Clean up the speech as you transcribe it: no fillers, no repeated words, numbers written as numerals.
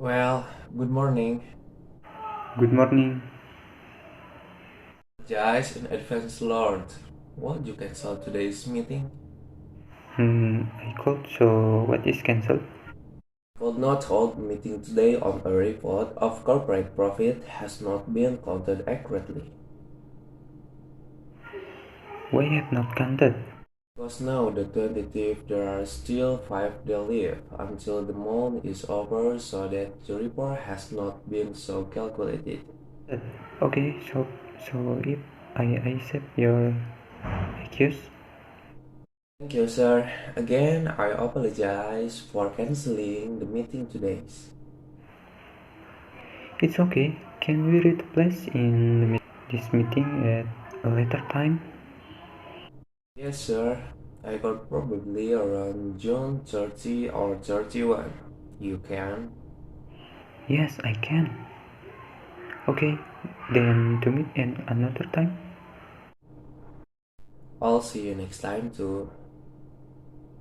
Well, good morning. Good morning. Guys in advance, Lord. What you cancel today's meeting? I called, so what is cancelled? Could not hold meeting today on a report of corporate profit has not been counted accurately. Why have not counted? Because now the 25th there are still 5 days left until the month is over so that the report has not been so calculated. Okay, so if I accept your excuse, Thank you, sir. Again, I apologize for canceling the meeting today. it's okay. Can we replace in this meeting at a later time? Yes, sir. I got probably around June 30 or 31. You can. Yes, I can. Okay, then to meet in another time. I'll see you next time too.